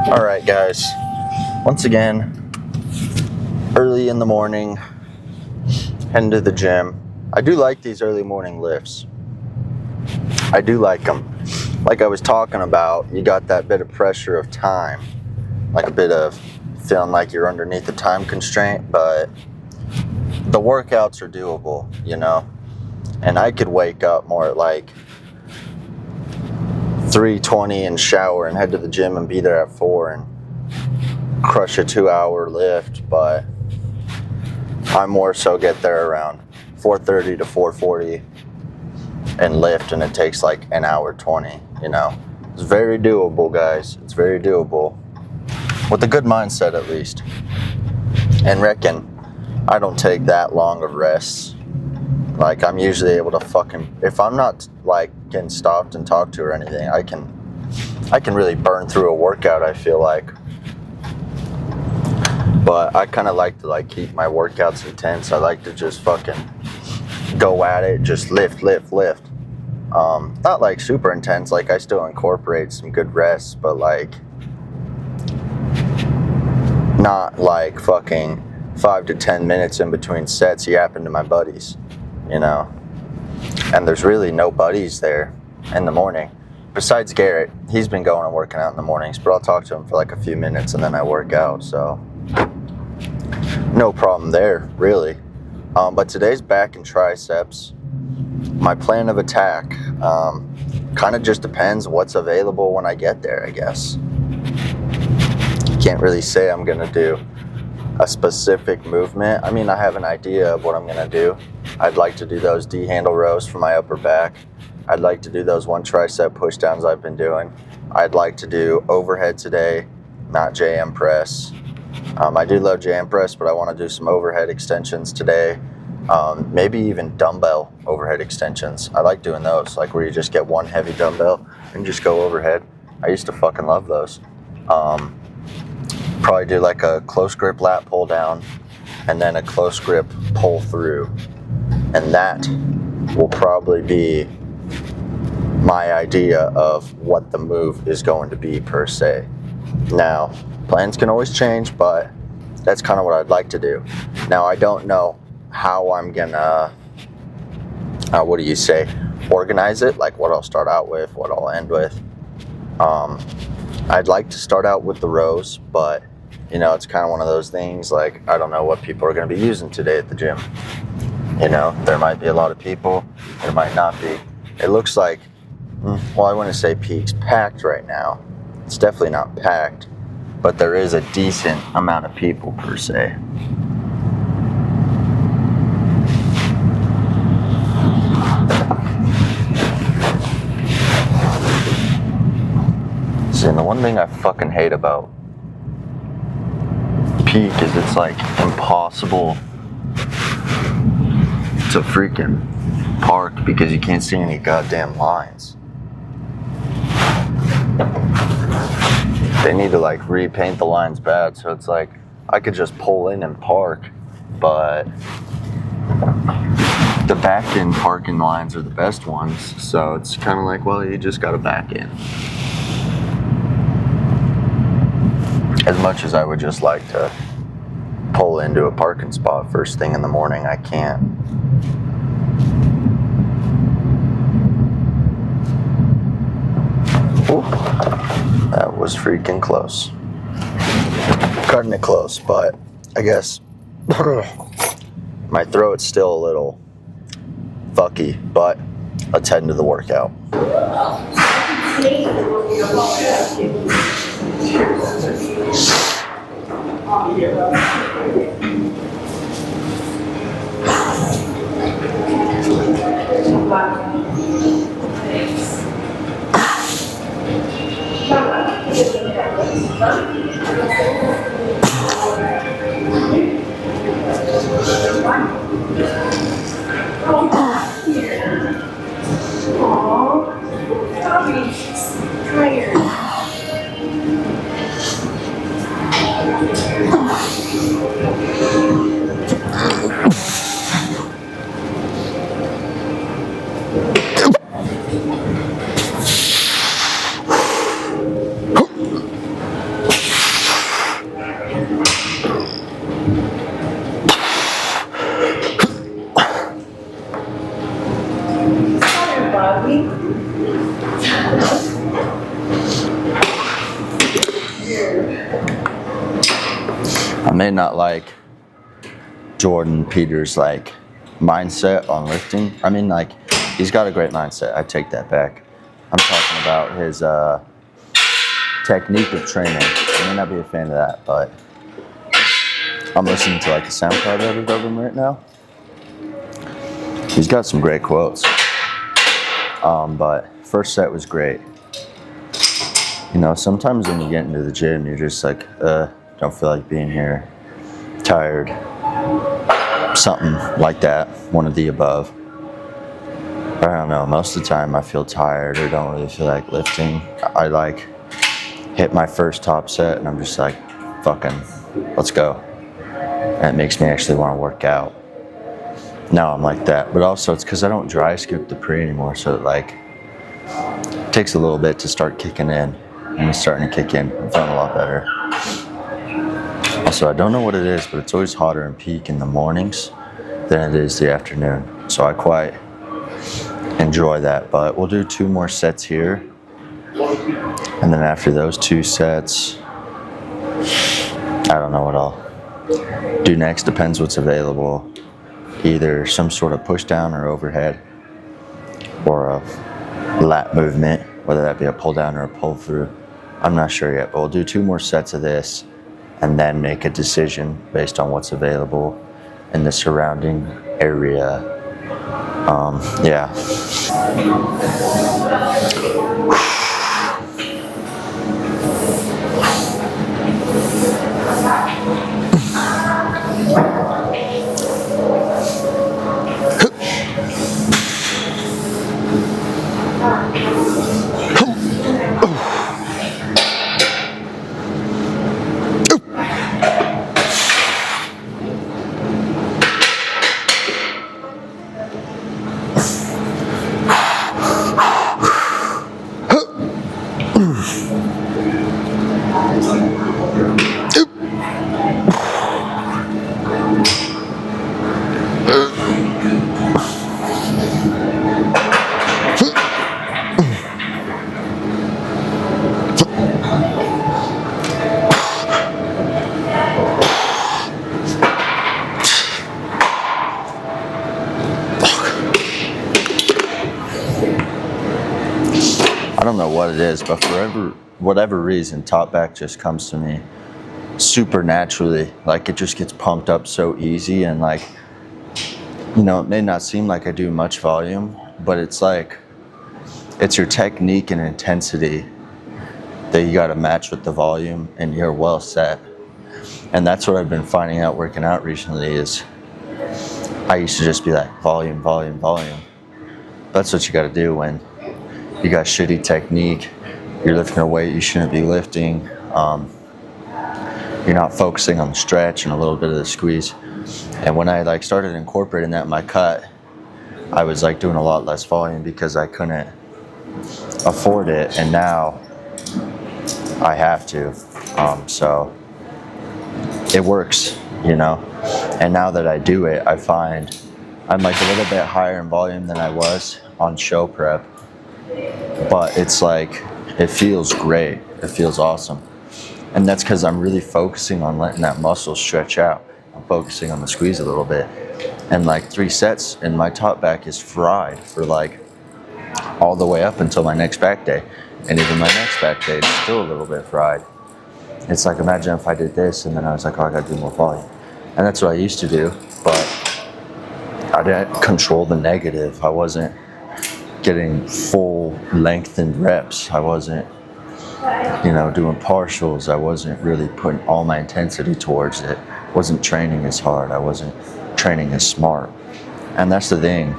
Alright guys, once again, early in the morning, heading to the gym. I do like these early morning lifts. I do like them. Like I was talking about, you got that bit of pressure of time, like a bit of feeling like you're underneath a time constraint, but the workouts are doable, you know? And I could wake up more at like 3:20 and shower and head to the gym and be there at 4 and crush a 2-hour lift, but I more so get there around 4:30 to 4:40 and lift, and it takes like an hour 20, you know. It's very doable, guys. It's very doable. With a good mindset, at least. And reckon I don't take that long of rests. Like, I'm usually able to if I'm not like getting stopped and talked to or anything, I can really burn through a workout, I feel like. But I kind of like to like keep my workouts intense. I like to just fucking go at it, just lift. Not like super intense, like I still incorporate some good rests, but like not like fucking 5 to 10 minutes in between sets yapping to my buddies, you know. And there's really no buddies there in the morning. Besides Garrett, he's been going and working out in the mornings, but I'll talk to him for like a few minutes and then I work out, so no problem there, really. But today's back and triceps. My plan of attack kind of just depends what's available when I get there, I guess. Can't really say I'm going to do a specific movement. I mean, I have an idea of what I'm going to do. I'd like to do those D handle rows for my upper back. I'd like to do those 1 tricep push downs I've been doing. I'd like to do overhead today, not JM press. I do love JM press, but I want to do some overhead extensions today. Maybe even dumbbell overhead extensions. I like doing those, like where you just get one heavy dumbbell and just go overhead. I used to fucking love those. Probably do like a close grip lat pull down and then a close grip pull through. And that will probably be my idea of what the move is going to be per se. Now, plans can always change, but that's kind of what I'd like to do. Now, I don't know how I'm gonna, organize it, like what I'll start out with, what I'll end with. I'd like to start out with the rows, but you know, it's kind of one of those things, like I don't know what people are going to be using today at the gym. You know, there might be a lot of people, there might not be. It looks like, well, I wouldn't say peaks packed right now. It's definitely not packed, but there is a decent amount of people per se. See, and the one thing I fucking hate about peak is it's like impossible to freaking park because you can't see any goddamn lines. They need to like repaint the lines bad, so it's like I could just pull in and park, but the back end parking lines are the best ones, so it's kind of like, well, you just gotta back in. As much as I would just like to pull into a parking spot first thing in the morning, I can't. Ooh, that was freaking close. Cutting it close, but I guess my throat's still a little fucky, but let's head into the workout. may not like Jordan Peters' like mindset on lifting. I mean, like, he's got a great mindset. I take that back. I'm talking about his technique of training. I may not be a fan of that, but I'm listening to like a SoundCloud edit of him right now. He's got some great quotes. But first set was great. You know, sometimes when you get into the gym, you're just like, don't feel like being here, tired, something like that, one of the above. I don't know, most of the time I feel tired or don't really feel like lifting. I like hit my first top set and I'm just like, fucking, let's go. And it makes me actually want to work out. Now I'm like that, but also it's because I don't dry scoop the pre anymore, so it like takes a little bit to start kicking in, and it's starting to kick in. I'm feeling a lot better. Also, I don't know what it is, but it's always hotter in peak in the mornings than it is the afternoon, so I quite enjoy that. But we'll do 2 more sets here, and then after those 2 sets, I don't know what I'll do next. Depends what's available. Either some sort of push down or overhead, or a lat movement, whether that be a pull down or a pull through. I'm not sure yet, but we'll do 2 more sets of this and then make a decision based on what's available in the surrounding area. Yeah. I don't know what it is, but for whatever reason, top back just comes to me super naturally. Like, it just gets pumped up so easy, and like, you know, it may not seem like I do much volume, but it's like, it's your technique and intensity that you got to match with the volume, and you're well set. And that's what I've been finding out working out recently is I used to just be like, volume, volume, volume. That's what you got to do when you got shitty technique, you're lifting a weight you shouldn't be lifting, you're not focusing on the stretch and a little bit of the squeeze. And when I like started incorporating that in my cut, I was like doing a lot less volume because I couldn't afford it, and now I have to. So it works, you know. And now that I do it, I find I'm like a little bit higher in volume than I was on show prep. But it's like, it feels great. It feels awesome. And that's because I'm really focusing on letting that muscle stretch out. I'm focusing on the squeeze a little bit. And like 3 sets and my top back is fried for like all the way up until my next back day. And even my next back day is still a little bit fried. It's like, imagine if I did this and then I was like, oh, I gotta do more volume. And that's what I used to do, but I didn't control the negative. I wasn't getting full lengthened reps. I wasn't, you know, doing partials. I wasn't really putting all my intensity towards it. I wasn't training as hard. I wasn't training as smart. And that's the thing.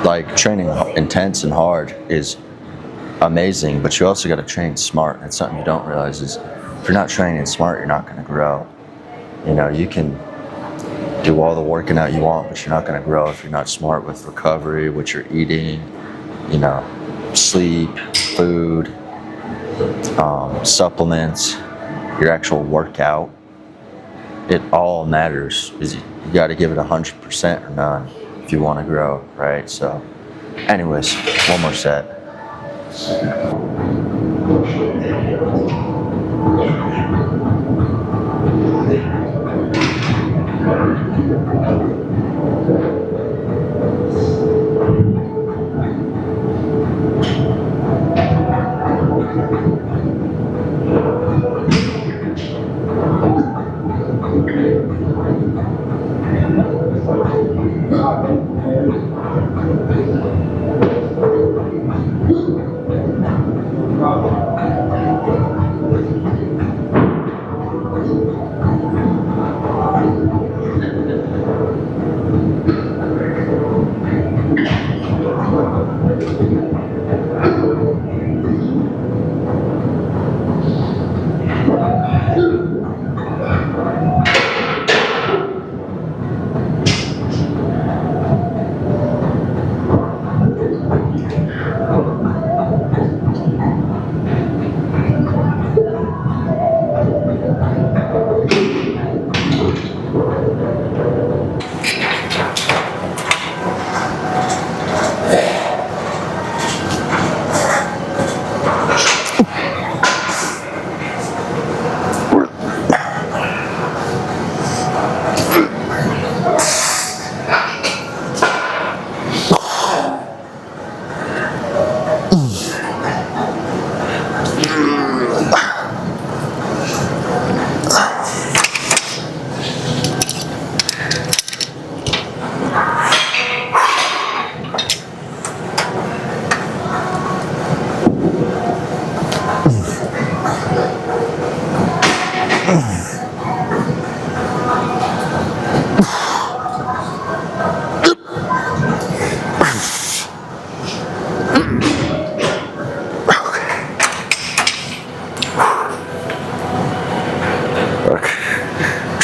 Like, training intense and hard is amazing, but you also got to train smart. And something you don't realize is if you're not training smart, you're not going to grow. You know, you can do all the working out you want, but you're not going to grow if you're not smart with recovery, what you're eating, you know, sleep, food, supplements, your actual workout. It all matters. You got to give it 100% or none if you want to grow, right? So anyways, 1 more set.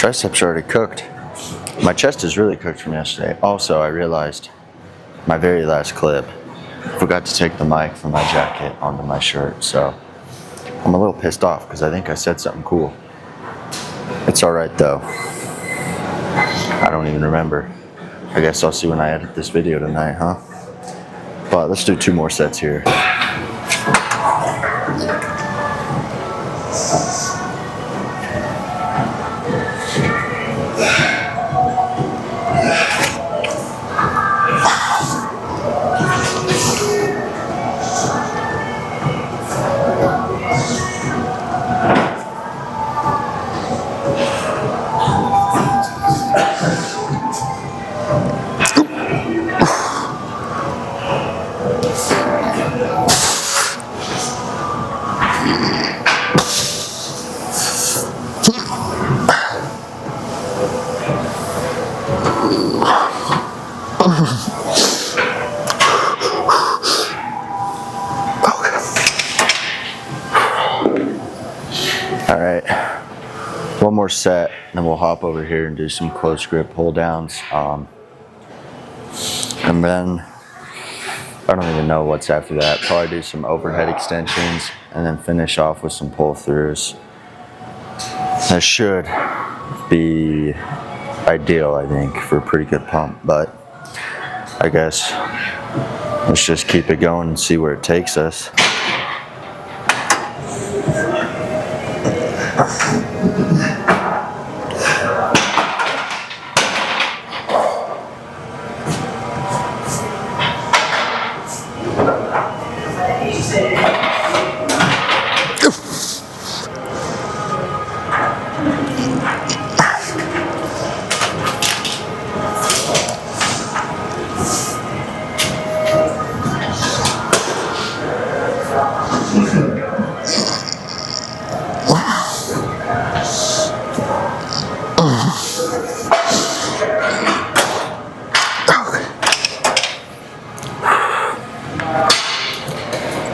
triceps are already cooked. My chest is really cooked from yesterday. Also, I realized my very last clip, forgot to take the mic from my jacket onto my shirt, so I'm a little pissed off because I think I said something cool. It's alright though. I don't even remember. I guess I'll see when I edit this video tonight, huh? But let's do 2 more sets here. Alright, 1 more set, then we'll hop over here and do some close grip pull downs. And then, I don't even know what's after that. Probably do some overhead extensions and then finish off with some pull throughs. That should be ideal, I think, for a pretty good pump, but I guess let's just keep it going and see where it takes us.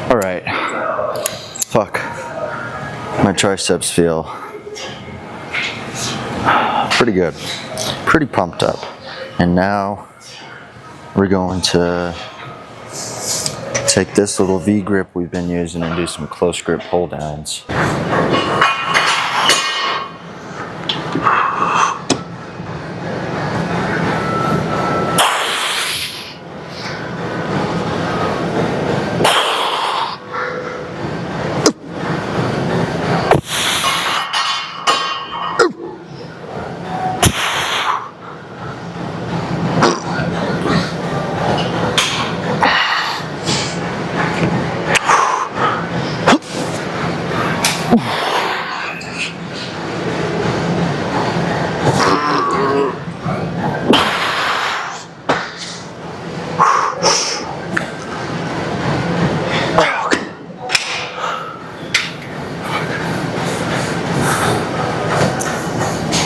Alright, fuck, my triceps feel pretty good, pretty pumped up, and now we're going to take this little V grip we've been using and do some close grip pull downs.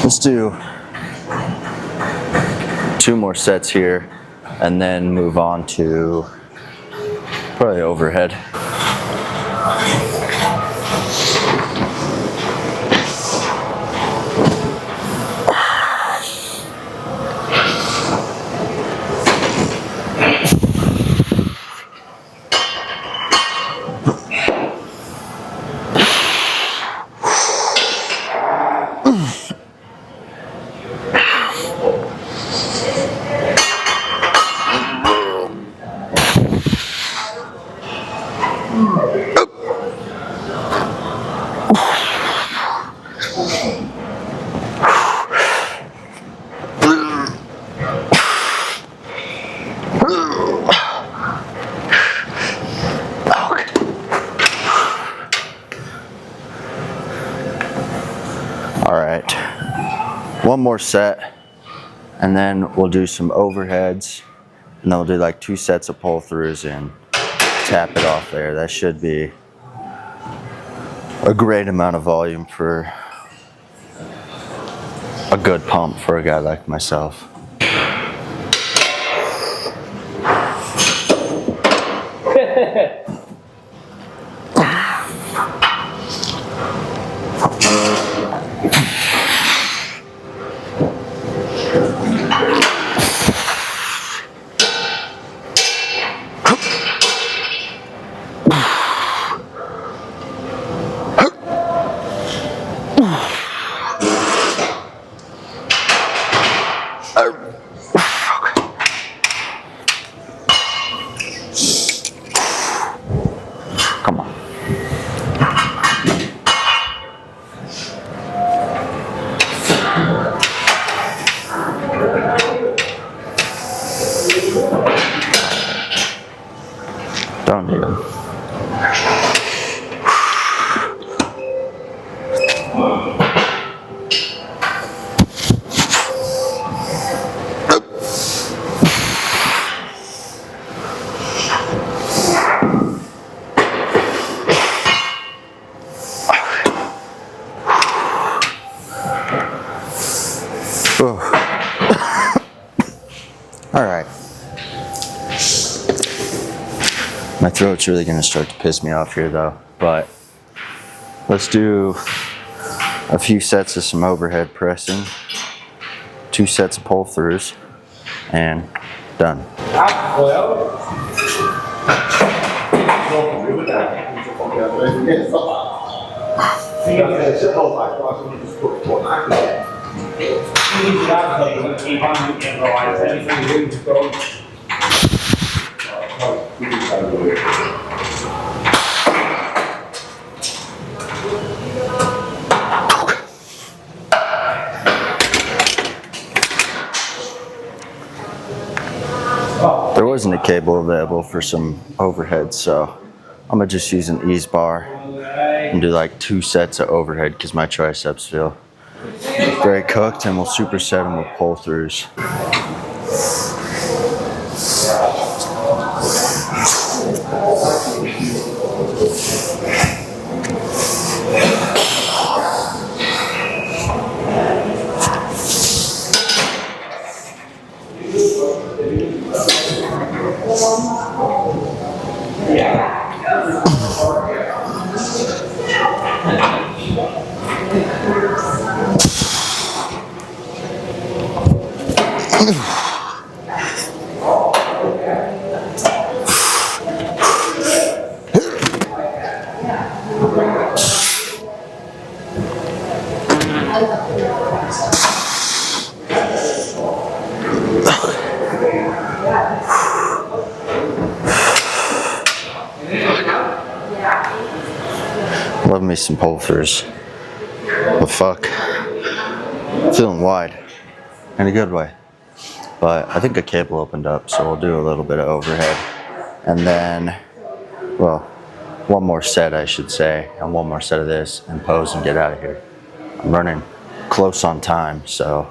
Let's do 2 more sets here and then move on to probably overhead. All right, 1 more set, and then we'll do some overheads, and then we'll do like 2 sets of pull throughs and tap it off there. That should be a great amount of volume for a good pump for a guy like myself. My throat's really gonna start to piss me off here though, but let's do a few sets of some overhead pressing, 2 sets of pull throughs, and done. There wasn't a cable available for some overhead, so I'm gonna just use an ease bar and do like 2 sets of overhead because my triceps feel very cooked, and we'll superset them with pull throughs. Love me some pull throughs. But fuck. Feeling wide. In a good way. But I think a cable opened up, so we'll do a little bit of overhead. And then, well, one more set I should say, and one more set of this, and pose and get out of here. I'm running close on time, so.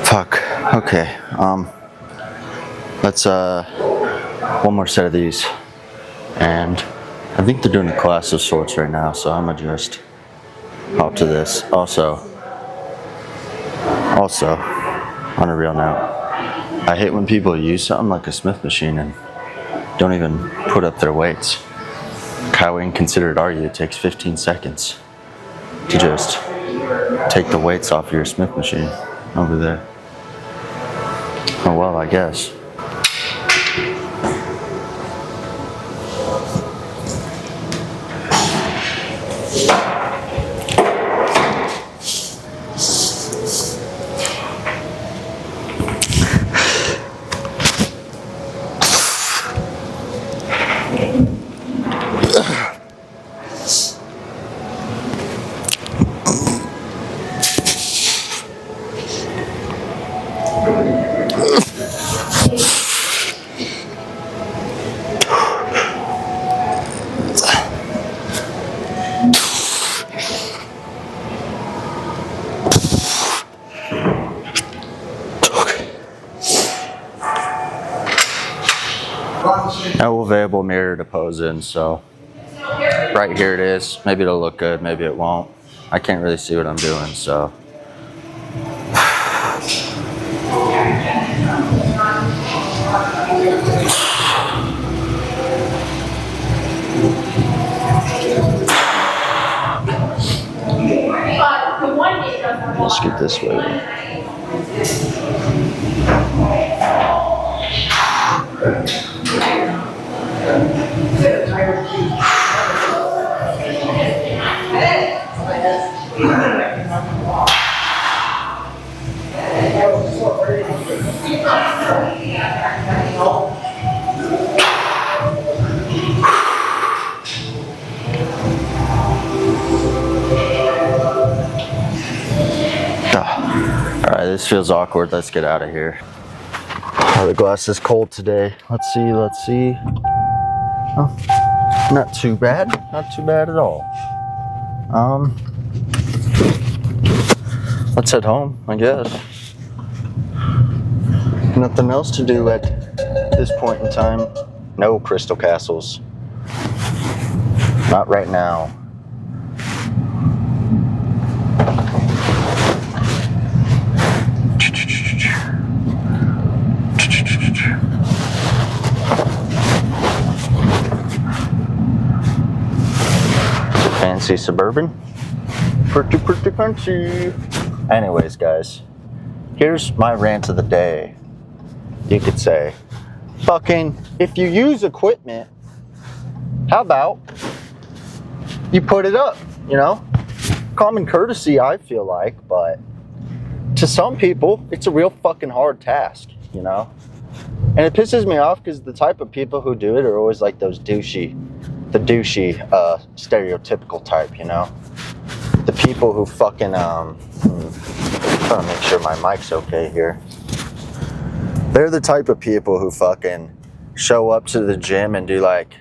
Fuck. Okay. Let's one more set of these, and I think they're doing a class of sorts right now, so I'm gonna just hop to this. Also, on a real note, I hate when people use something like a Smith machine and don't even put up their weights. How inconsiderate are you? It takes 15 seconds to just take the weights off your Smith machine over there. Oh well, I guess. No available mirror to pose in, so right here it is. Maybe it'll look good, maybe it won't. I can't really see what I'm doing, so. Let's get this way. this feels awkward. Let's get out of here. Oh, the glass is cold today. Let's see. Oh, not too bad. Not too bad at all. Let's head home, I guess. Nothing else to do at this point in time. No Crystal Castles. Not right now. Fancy Suburban. Pretty fancy. Anyways, guys, here's my rant of the day. You could say, fucking, if you use equipment, how about you put it up, you know? Common courtesy, I feel like, but to some people, it's a real fucking hard task, you know? And it pisses me off because the type of people who do it are always like those douchey, stereotypical type, you know? The people who fucking, trying to make sure my mic's okay here. They're the type of people who fucking show up to the gym and do like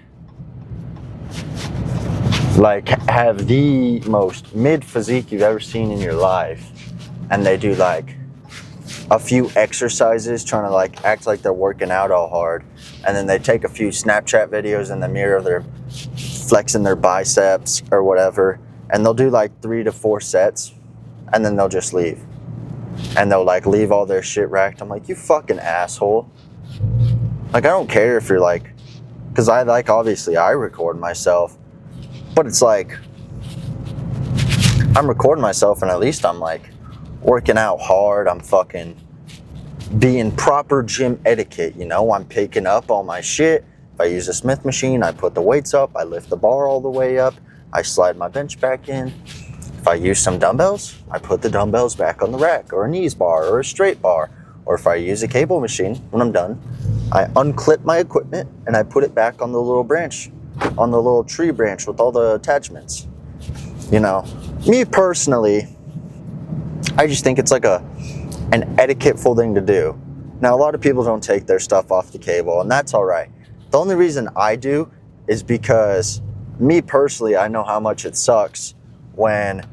have the most mid physique you've ever seen in your life, and they do like a few exercises trying to like act like they're working out all hard, and then they take a few Snapchat videos in the mirror of their flexing their biceps or whatever, and they'll do like 3 to 4 sets, and then they'll just leave. And they'll like leave all their shit racked. I'm like, you fucking asshole. Like, I don't care if you're like, because I like, obviously I record myself, but it's like, I'm recording myself and at least I'm like working out hard. I'm fucking being proper gym etiquette, you know? I'm picking up all my shit. If I use a Smith machine, I put the weights up, I lift the bar all the way up, I slide my bench back in. If I use some dumbbells, I put the dumbbells back on the rack, or a knees bar, or a straight bar. Or if I use a cable machine, when I'm done, I unclip my equipment and I put it back on the little branch, on the little tree branch with all the attachments. You know, me personally, I just think it's like an etiquette-ful thing to do. Now, a lot of people don't take their stuff off the cable, and that's all right. The only reason I do is because me personally, I know how much it sucks when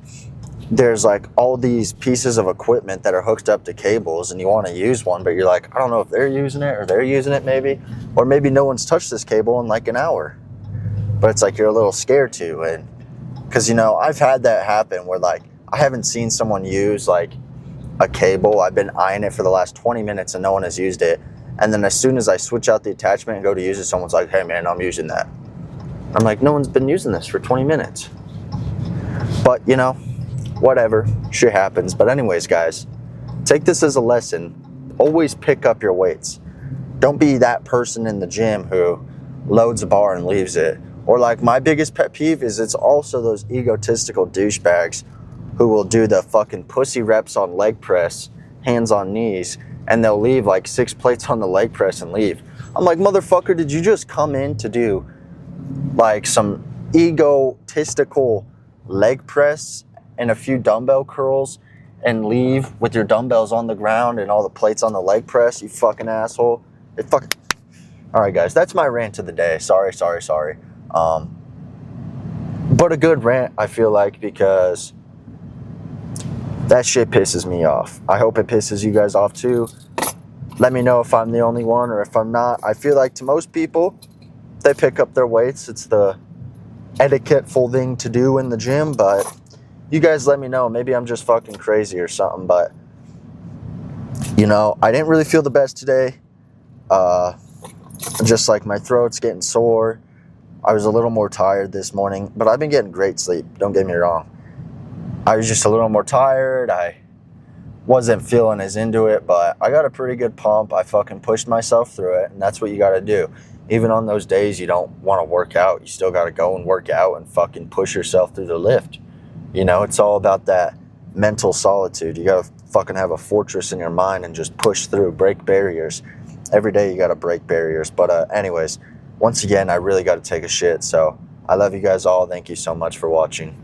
there's like all these pieces of equipment that are hooked up to cables and you want to use one, but you're like, I don't know if they're using it or they're using it maybe, or maybe no one's touched this cable in like an hour. But it's like you're a little scared to, and because, you know, I've had that happen where like I haven't seen someone use like a cable. I've been eyeing it for the last 20 minutes and no one has used it. And then as soon as I switch out the attachment and go to use it, someone's like, hey man, I'm using that. I'm like, no one's been using this for 20 minutes. But, you know, whatever, shit happens. But anyways, guys, take this as a lesson. Always pick up your weights. Don't be that person in the gym who loads a bar and leaves it. Or like my biggest pet peeve is it's also those egotistical douchebags who will do the fucking pussy reps on leg press, hands on knees, and they'll leave like 6 plates on the leg press and leave. I'm like, motherfucker, did you just come in to do like some egotistical leg press and a few dumbbell curls and leave with your dumbbells on the ground and all the plates on the leg press, you fucking asshole? All right, guys, that's my rant of the day. Sorry. But a good rant, I feel like, because that shit pisses me off. I hope it pisses you guys off too. Let me know if I'm the only one or if I'm not. I feel like to most people, they pick up their weights. It's the etiquette-ful thing to do in the gym, but you guys let me know. Maybe I'm just fucking crazy or something, but you know, I didn't really feel the best today. Just like my throat's getting sore. I was a little more tired this morning, but I've been getting great sleep, don't get me wrong. I was just a little more tired. I wasn't feeling as into it, but I got a pretty good pump. I fucking pushed myself through it, and that's what you got to do. Even on those days you don't want to work out, you still got to go and work out and fucking push yourself through the lift. You know, it's all about that mental solitude. You got to fucking have a fortress in your mind and just push through, break barriers. Every day you got to break barriers. But anyways, once again, I really got to take a shit. So I love you guys all. Thank you so much for watching.